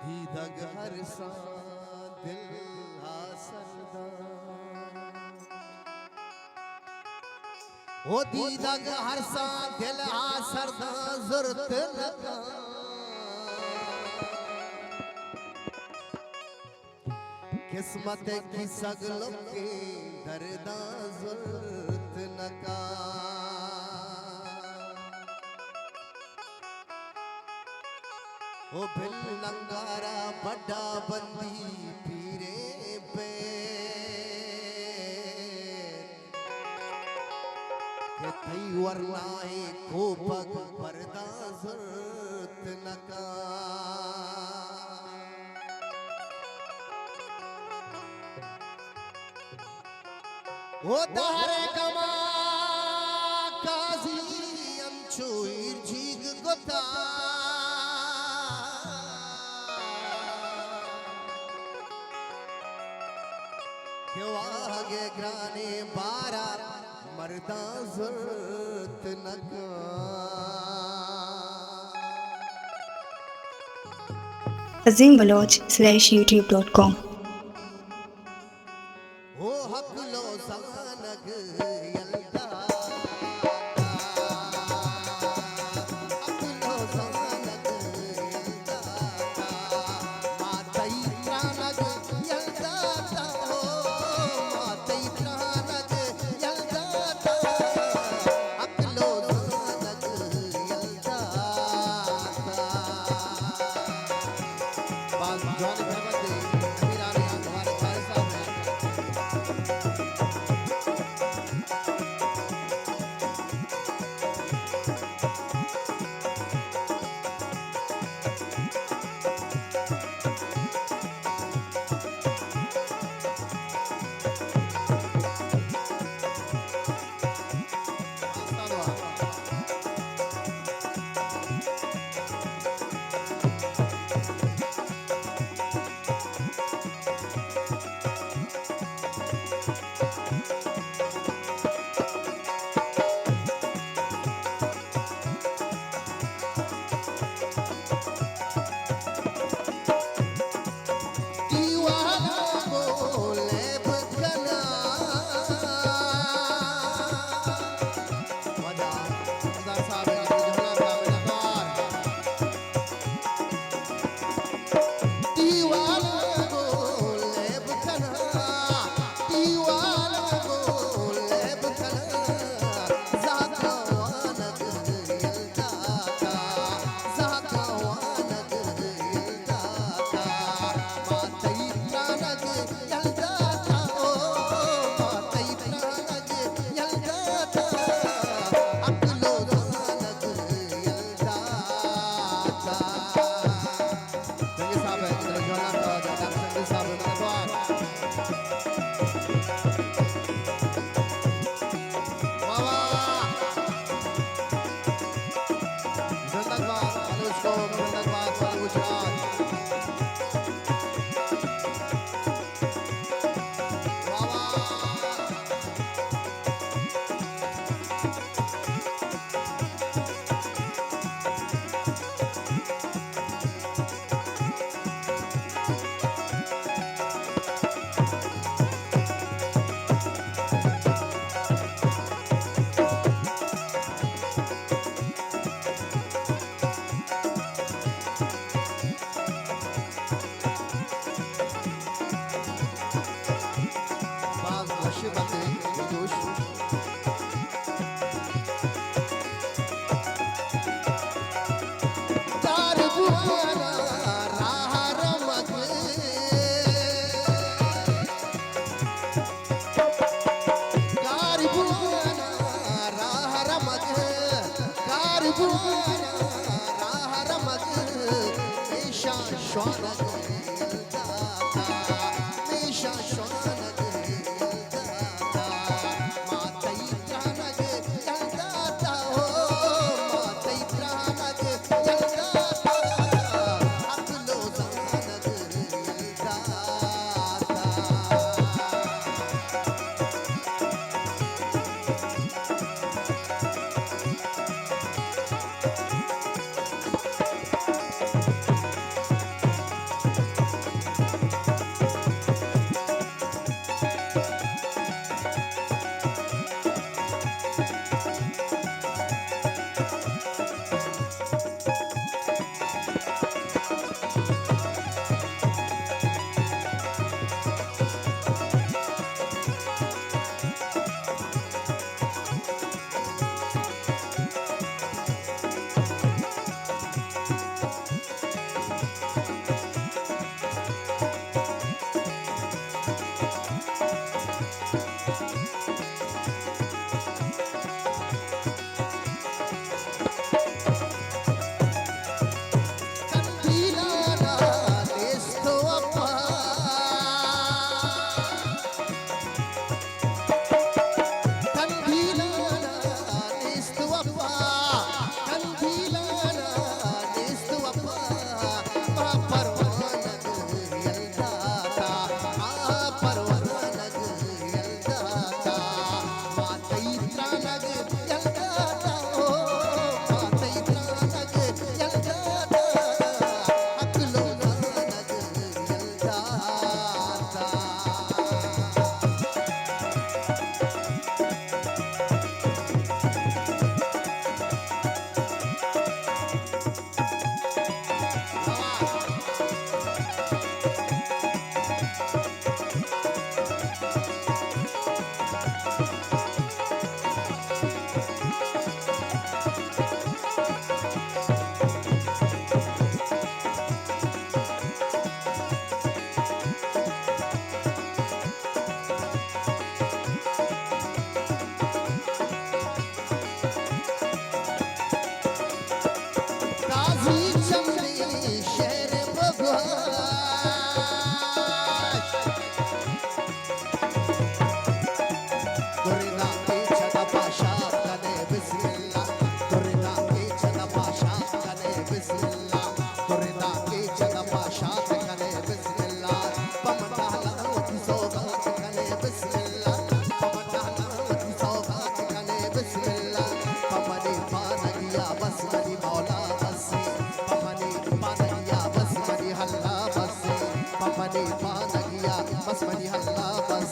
दीदग हर सा दिल आसरदा ओ दीदग हर सा दिल आसरदा जुर्त लगा किस्मत की सगलों के दर्दा जुर्त नका ओ बिल नंगारा बड़ा बंदी पीरे पे के थई वरनाए को पग पर्दा जुर्त नका ओ तारे कमा काजी अंचुर जीग गोता क्यों आगे ग्राने बारा मर्दा जुर्त नका azeembaloch/youtube.com ओ हकलो सानग यल्दा हकलो सानग यल्दा मातई प्राणग यल्दा हो मातई प्राणग यल्दा हकलो सानग यल्दा बाल जॉन भगवती अमीरानी हमारे भाई साहब हैं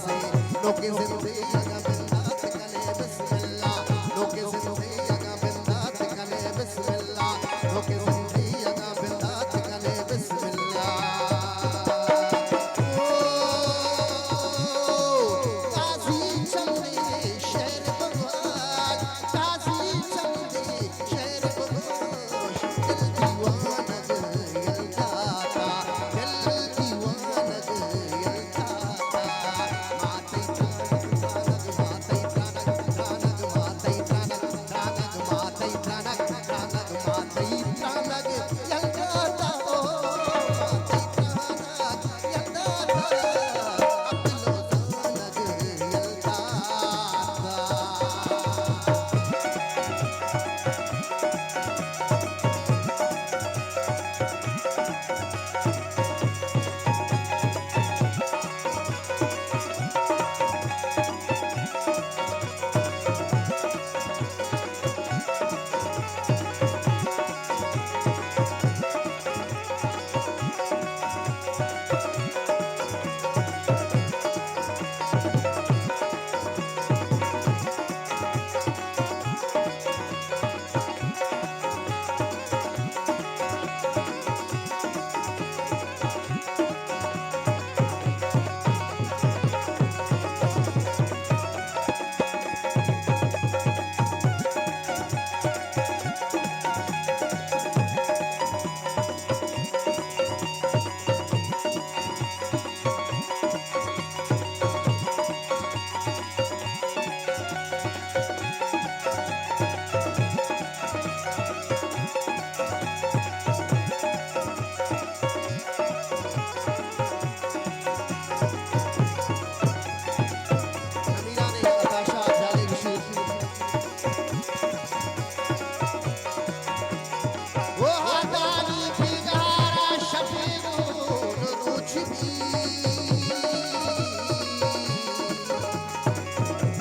से लोके जिंदगी अगा बिंदास कले बिस्मिल्लाह लोके जिंदगी अगा बिंदास कले बिस्मिल्लाह लोके जिंदगी अगा बिंदास कले बिस्मिल्लाह काजी चंदे शेर भगवान काजी चंदे शेर भगवान दिल दीवाना यलता दिल दीवाना यलता माते त्रानग माते त्रानग त्रानग माते त्रानग त्रानग माते त्रानग त्रानग माते त्रानग यलता ओ माते त्रानग यलता अब्दुल त्रानग यलता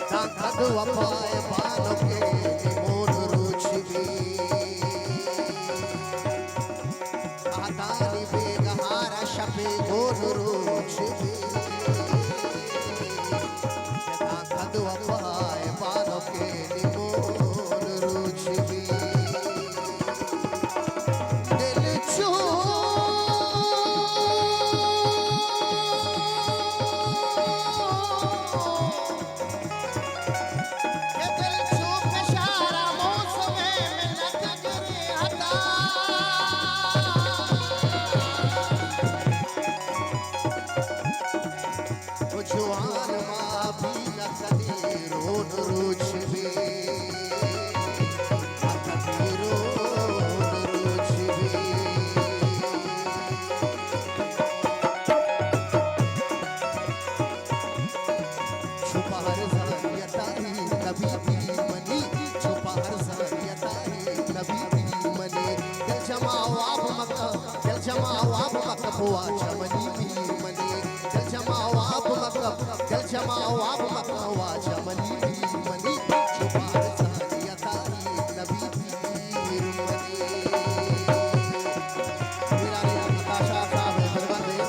वफाए बानो के मोर रुचि आदानी बेगहारा शपे गोर रुचि कद वफाए बानो के मोर रुचि दिल चो जवान माँ भी न कदी रोन रुचि कदी रोन रुचि छुपा हर जानियता ही कभी भी मनी छुपा हर जानियता ही कभी भी मनी दिल जमाओ आप मक्का दिल जमाओ आप मक्का हुआ चमनी भी मनी दिल जमाओ आप मक्का दिल जमाओ आप मक्का हुआ चमनी भी मनी छुपा हर जानियता ही कभी भी मनी मेरा नाम नताशा साहब है बलबंदे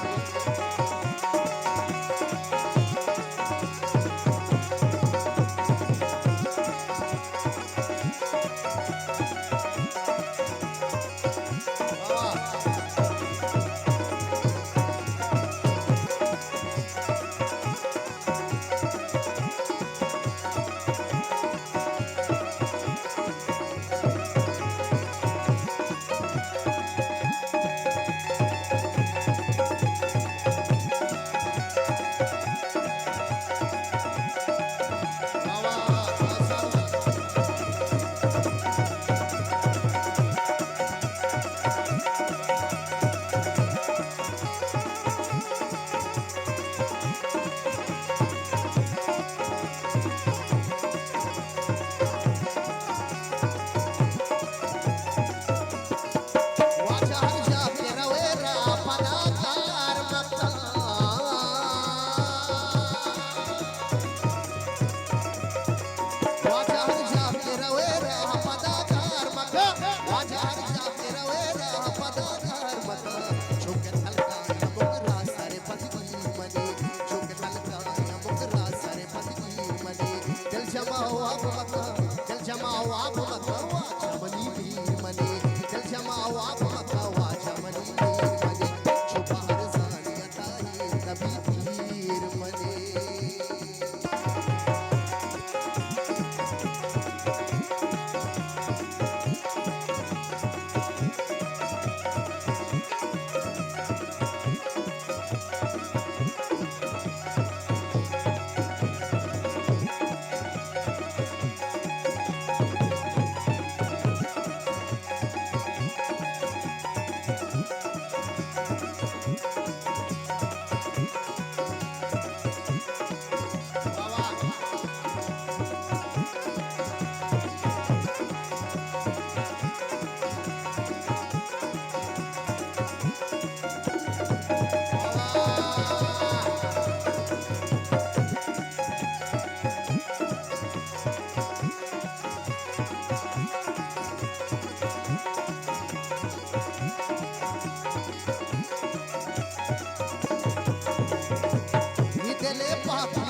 अब मत दिल जमाओ अब मत वाचा मनी वीर मनी दिल जमाओ अब मत वाचा मनी वीर मनी छुपा हर जानियता ही नबी वीर मनी दिले पापा